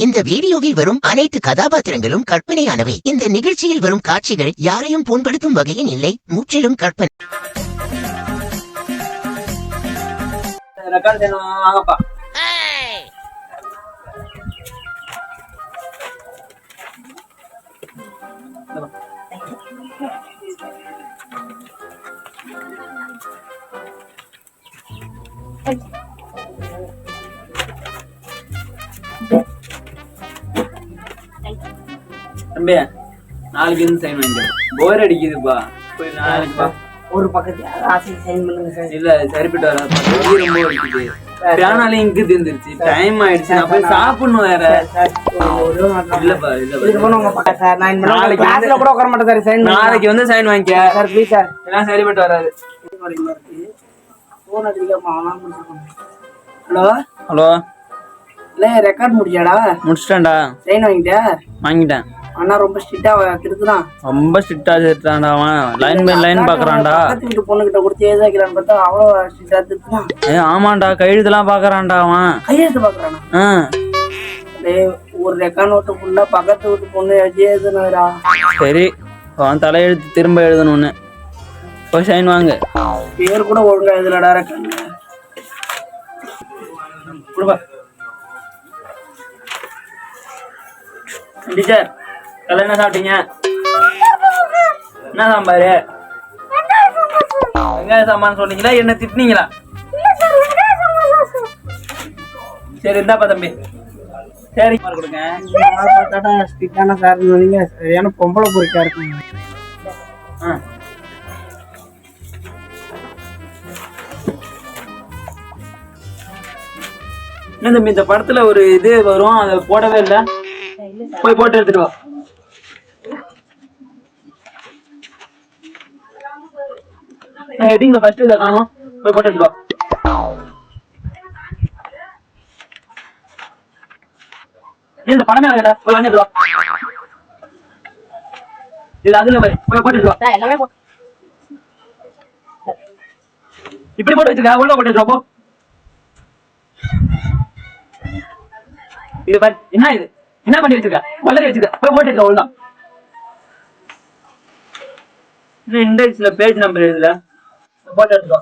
இந்த வீடியோவில் வரும் அனைத்து கதாபாத்திரங்களும் கற்பனையானவை. இந்த நிகழ்ச்சியில் வரும் காட்சிகள் யாரையும் புண்படுத்தும் வகையில் இல்லை, முற்றிலும் கற்பனை. தம்பி நாளைக்கு வந்து சைன் வாங்க. போர் அடிக்குதுப்பா. போய் நாளைக்கு ஒரு பக்கத்து ஆசை சைன் பண்ணுங்க சார். இல்ல சரிப்பட்டு வராது. ரொம்ப அடிக்குது. பேனாலே இங்கு தீர்ந்துருச்சு. டைம் ஆயிடுச்சு. நான் போய் சாப்பிடணும் வேற. இல்லப்பா இல்லப்பா சார் நான் நாளைக்கு கிளாஸ்ல கூட உட்கார மாட்டேன் சார். சைன் நாளைக்கு வந்து சைன் வாங்கிக்க சார் ப்ளீஸ் சார். எல்லாம் சரிப்பட்டு வராது. போன் அடிக்கலாமா? ஹலோ ஹலோ இல்ல ரெக்கார்ட் முடிச்சாடா? முடிச்சிட்டேன்டா. சைன் வாங்கிட்டியா? வாங்கிட்டேன். அண்ணா ரொம்ப ஸ்ட்ரிக்ட்டா திருக்குறான். ரொம்ப ஸ்ட்ரிக்ட்டா திருத்தான்டா அவன். லைன் பை லைன் பாக்குறான்டா. பக்கத்து வீட்டு பொண்ணுகிட்ட கொடுத்து ஏதா வைக்கலான்னு பார்த்தா அவ்வளவு ஸ்ட்ரிக்ட்டா திருக்குறான். ஆமாண்டா கையெழுத்துலாம் பாக்குறான்டா அவன். கையெழுத்து பாக்குறானா? ஒரு ரெக்கார்ட் நோட்டு ஃபுல்லா பக்கத்து வீட்டு பொண்ணு எழுதுனடா. சரி அவன் தலையெழுத்து திரும்ப எழுதணும்னு போய் சைன் வாங்க. பேர் கூட ஒழுங்கா எழுதலடா ரெக்கார்ட். டீச்சர் காலையில என்ன சாப்பிட்டீங்க? என்ன சாம்பாரு? வெங்காய சாம்பார்னு சொன்னீங்களா என்ன திட்டினீங்களா? சரி இந்தாப்பா தம்பி. சரி கொடுங்க. ஸ்ட்ரிக்ட்டான சார் நீங்க சரியான பொம்பளை பொறுக்கா இருக்குங்க. என்ன தம்பி இந்த படத்துல ஒரு இது வரும், அதை போடவே இல்லை. போய் போட்டு எடுத்துட்டு வா. ஹெட்டிங்ல ஃபர்ஸ்ட் இத காணோம். போய் போட்டு எடுத்துட்டு வா. இந்த படமே வரல. போய் வாங்கிட்டு வா. இது அதுல போய் போட்டு எடுத்துட்டு வா. எல்லாமே இப்படி போட்டு வச்சிருக்க. உள்ள போட்டு எடுத்துட்டு வா போ. இது பாரு என்ன இது? என்ன பண்ணி வச்சிருக்க? வளரி வச்சிருக்க. போய் போட்டு எடுத்துட்டு வா. இன்னும் இண்டெக்ஸ்ல பேஜ் நம்பர் எழுதல. போட்டு எடுத்துட்டு வா.